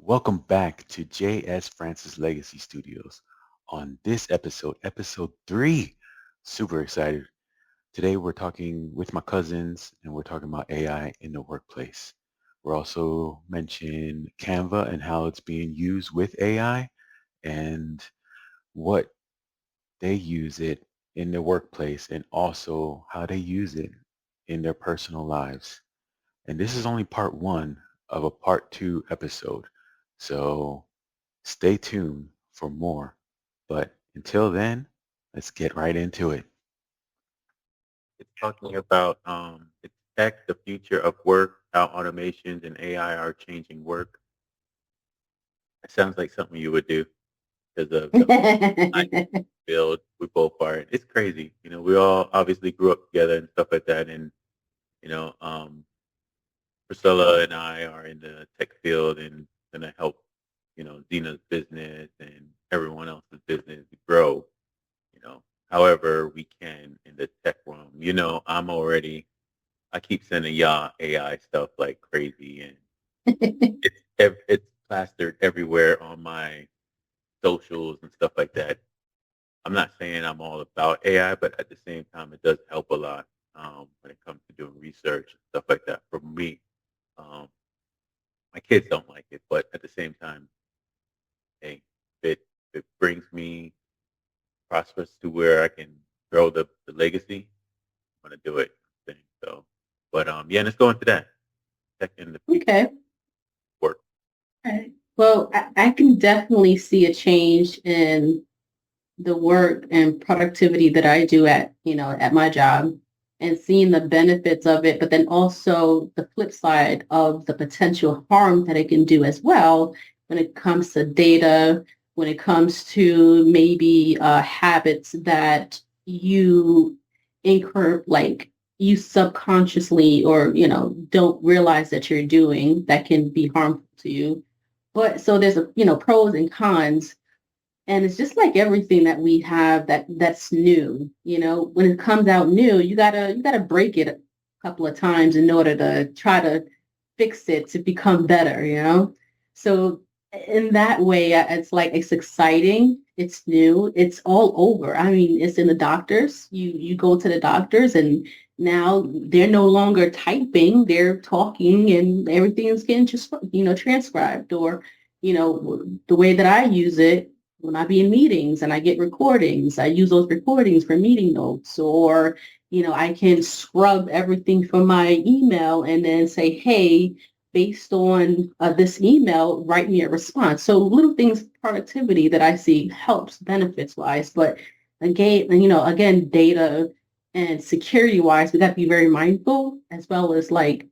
Welcome back to J.S. Francis Legacy Studios. On this episode 3, super excited. Today we're talking with my cousins and we're talking about AI in the workplace. We're also mentioning Canva and how it's being used with AI and what they use it in their workplace and also how they use it in their personal lives. And this is only part 1 of a part 2 episode. So stay tuned for more. But until then, let's get right into it. It's talking about it's tech, the future of work, how automations and AI are changing work. It sounds like something you would do because of the I field we both are in. It's crazy. We all obviously grew up together and stuff like that. And, you know, um, Priscilla and I are in the tech field and gonna help, Zena's business and everyone else's business grow, you know, however we can in the tech realm. I keep sending y'all AI stuff like crazy, and it's plastered everywhere on my socials and stuff like that. I'm not saying I'm all about AI, but at the same time, it does help a lot when it comes to doing research and stuff like that. For me, um, my kids don't like it, but at the same time, hey, if it brings me prosperous to where I can grow the legacy, I'm gonna do it. Thing. So, but yeah, let's go into that. Tech in the future Okay. work. Right. Well, I can definitely see a change in the work and productivity that I do at my job and seeing the benefits of it, but then also the flip side of the potential harm that it can do as well when it comes to data, when it comes to maybe habits that you incur, like you subconsciously or, don't realize that you're doing that can be harmful to you. But so there's pros and cons, and it's just like everything that we have that's new. When it comes out new, you gotta break it a couple of times in order to try to fix it to become better. So in that way, it's like it's exciting, it's new, it's all over. I mean, it's in the doctors. You go to the doctors and now they're no longer typing, they're talking and everything is getting just transcribed. Or the way that I use it, when I be in meetings and I get recordings, I use those recordings for meeting notes. Or I can scrub everything from my email and then say, hey, based on this email, write me a response. So little things, productivity that I see helps benefits wise. But again, data and security wise, we got to be very mindful, as well as like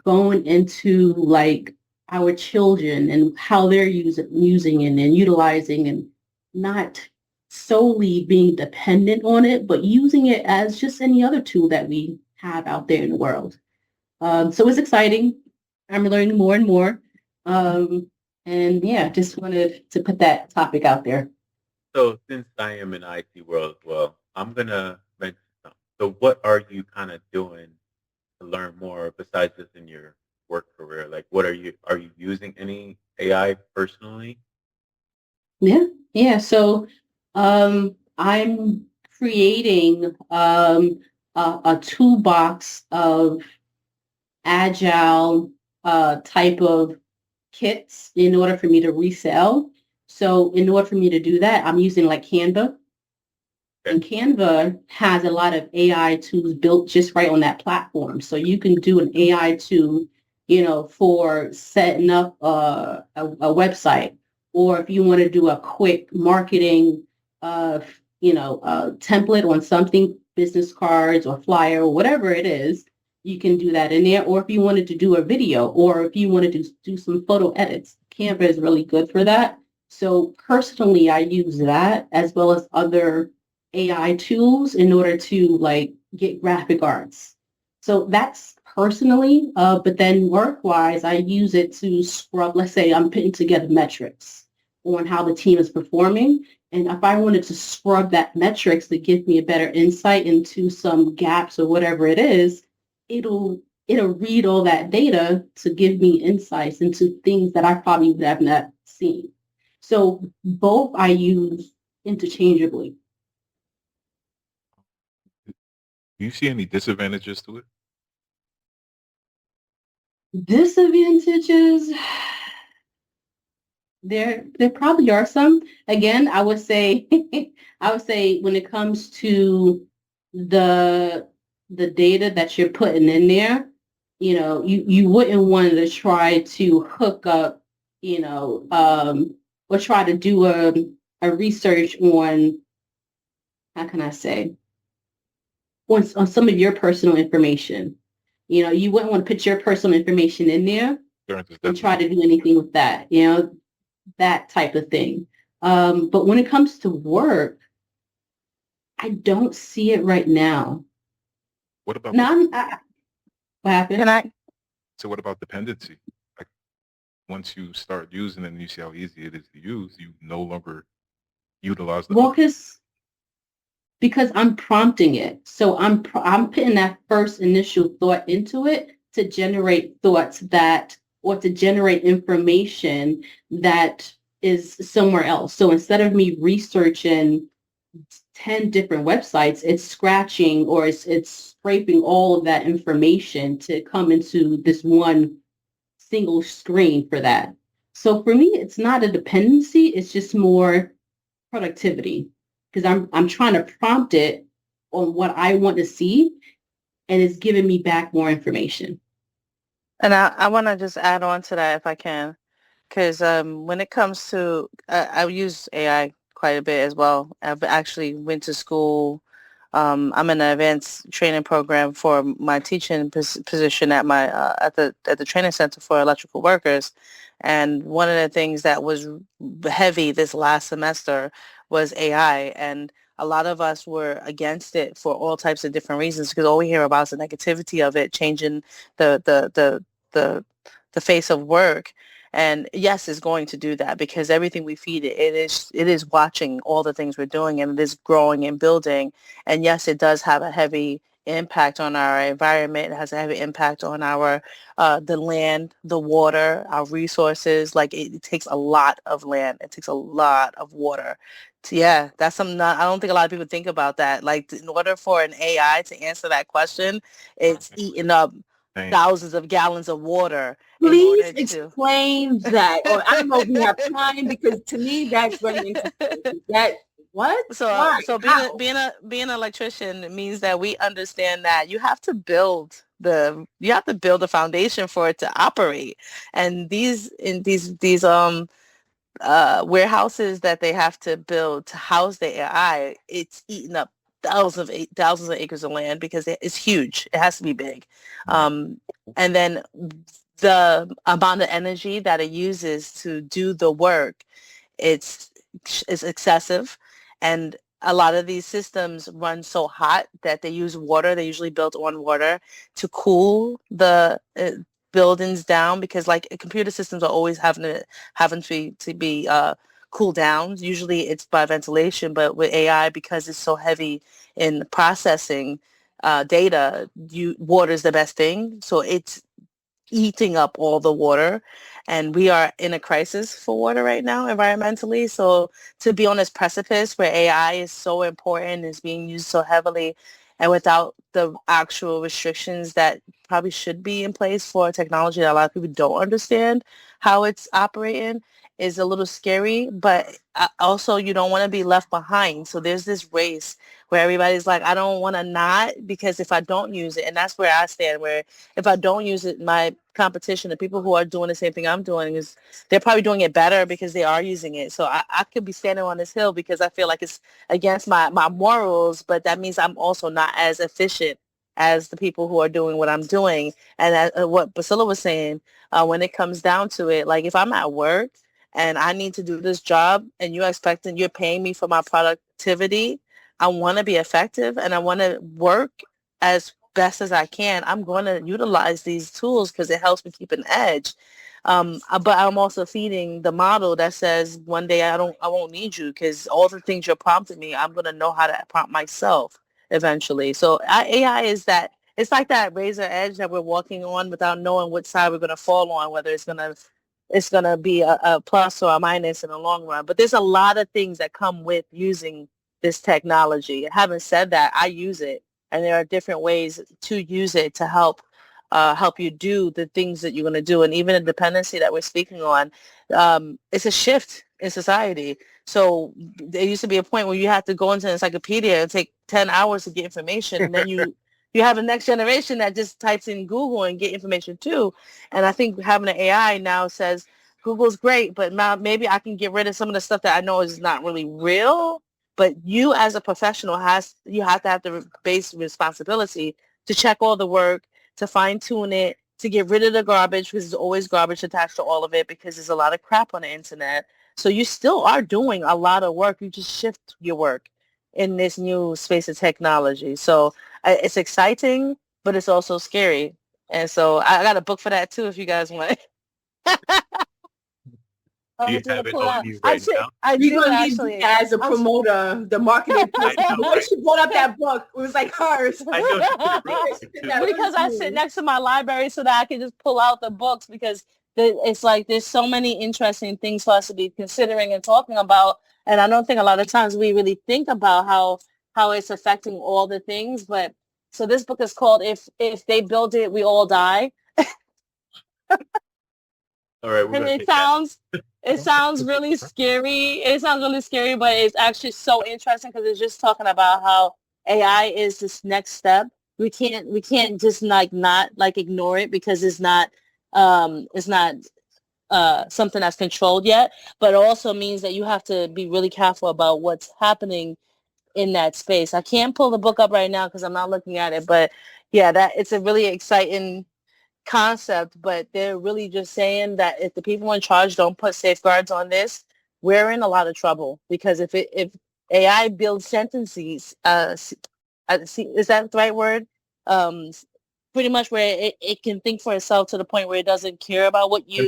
going into like our children and how they're using it and utilizing, and not solely being dependent on it, but using it as just any other tool that we have out there in the world. So it's exciting. I'm learning more and more. And yeah, just wanted to put that topic out there. So since I am in IT world as well, I'm gonna mention something. So what are you kind of doing to learn more besides just in your work career? Like, what are you using any AI personally? Yeah, yeah. So I'm creating a toolbox of agile type of kits in order for me to resell. So in order for me to do that, I'm using like Canva. Okay. And Canva has a lot of AI tools built just right on that platform. So you can do an AI tool, for setting up a website, or if you want to do a quick marketing, template on something, business cards or flyer or whatever it is, you can do that in there. Or if you wanted to do a video, or if you wanted to do some photo edits, Canva is really good for that. So personally, I use that as well as other AI tools in order to like get graphic arts. So that's personally, but then work-wise, I use it to scrub. Let's say I'm putting together metrics on how the team is performing. And if I wanted to scrub that metrics to give me a better insight into some gaps or whatever it is, it'll it'll read all that data to give me insights into things that I probably would have not seen. So both I use interchangeably. Do you see any disadvantages to it? Disadvantages, there probably are some. Again, I would say when it comes to the data that you're putting in there, you wouldn't want to try to hook up, or try to do a research on, how can I say, on some of your personal information. You wouldn't want to put your personal information in there and try to do anything with that, that type of thing. But when it comes to work, I don't see it right now. What about what happened? So what about dependency? Like once you start using it and you see how easy it is to use, you no longer utilize the because I'm prompting it. So I'm putting that first initial thought into it to generate thoughts or to generate information that is somewhere else. So instead of me researching 10 different websites, it's scratching or it's scraping all of that information to come into this one single screen for that. So for me, it's not a dependency. It's just more productivity, because I'm trying to prompt it on what I want to see, and it's giving me back more information. And I want to just add on to that if I can, because when it comes to, I use AI quite a bit as well. I've actually went to school. I'm in an advanced training program for my teaching position at my at the training center for electrical workers. And one of the things that was heavy this last semester was AI. And a lot of us were against it for all types of different reasons, because all we hear about is the negativity of it changing the the the the the face of work. And yes, it's going to do that because everything we feed it, it is watching all the things we're doing, and it is growing and building. And yes, it does have a heavy impact on our environment. It has a heavy impact on our the land, the water, our resources. Like it takes a lot of land. It takes a lot of water. Yeah, that's something I don't think a lot of people think about that. Like in order for an AI to answer that question, it's eating up thousands of gallons of water. Please explain that. Or I don't know if we have time, because to me that's very interesting. That what? So Why? so being an electrician means that we understand that you have to build the foundation for it to operate. And these warehouses that they have to build to house the AI, it's eating up thousands of acres of land because it's huge. It has to be big. And then the amount of energy that it uses to do the work, it's excessive. And a lot of these systems run so hot that they use water. They usually built on water to cool the buildings down, because like computer systems are always having to be cooled down. Usually it's by ventilation, but with AI, because it's so heavy in processing data, water is the best thing. So it's eating up all the water, and we are in a crisis for water right now environmentally. So to be on this precipice where AI is so important, is being used so heavily, and without the actual restrictions that probably should be in place for technology that a lot of people don't understand how it's operating, is a little scary. But also you don't want to be left behind. So there's this race where everybody's like, I don't want to not, because if I don't use it, and that's where I stand, where if I don't use it, my competition, the people who are doing the same thing I'm doing, is they're probably doing it better because they are using it. So I could be standing on this hill because I feel like it's against my morals, but that means I'm also not as efficient as the people who are doing what I'm doing. And what Basila was saying, when it comes down to it, like if I'm at work and I need to do this job and you're paying me for my productivity, I want to be effective and I want to work as best as I can. I'm going to utilize these tools because it helps me keep an edge. But I'm also feeding the model that says one day I won't need you, because all the things you're prompting me, I'm going to know how to prompt myself eventually. So AI is that it's like that razor edge that we're walking on without knowing which side we're going to fall on, whether it's going to be a plus or a minus in the long run. But there's a lot of things that come with using this technology. Having said that, I use it, and there are different ways to use it to help you do the things that you're going to do. And even the dependency that we're speaking on, it's a shift in society. So there used to be a point where you had to go into an encyclopedia and take 10 hours to get information, and then you have a next generation that just types in Google and get information too. And I think having an AI now says Google's great, but now maybe I can get rid of some of the stuff that I know is not really real. But you as a professional you have to have the base responsibility to check all the work, to fine tune it, to get rid of the garbage, because there's always garbage attached to all of it, because there's a lot of crap on the internet. So you still are doing a lot of work. You just shift your work in this new space of technology. So it's exciting, but it's also scary. And so I got a book for that too, if you guys want. Do you have it on you right now? I We're do gonna actually. need as a promoter, the marketing person. I know, The way she brought up that book, it was like hers. I know she could have written it too. Because I sit next to my library so that I can just pull out the books, because it's like there's so many interesting things for us to be considering and talking about. And I don't think a lot of times we really think about how it's affecting all the things. But so this book is called If They Build It, We All Die. All right, we're And gonna it take that. sounds really scary. It sounds really scary, but it's actually so interesting, because it's just talking about how AI is this next step. We can't just not ignore it, because it's not something that's controlled yet. But it also means that you have to be really careful about what's happening in that space. I can't pull the book up right now because I'm not looking at it, but yeah, that it's a really exciting concept. But they're really just saying that if the people in charge don't put safeguards on this, we're in a lot of trouble. Because if AI builds sentences, is that the right word? Pretty much where it can think for itself to the point where it doesn't care about what you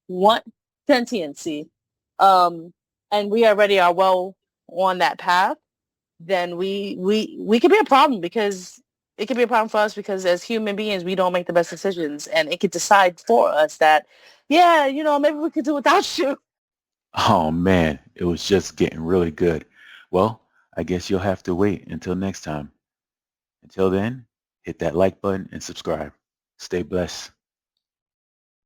want. Sentiency. And we already are well on that path. Then we could be a problem, because it could be a problem for us, because as human beings, we don't make the best decisions, and it could decide for us that, yeah, maybe we could do without you. Oh man, it was just getting really good. Well, I guess you'll have to wait until next time. Until then, hit that like button and subscribe. Stay blessed.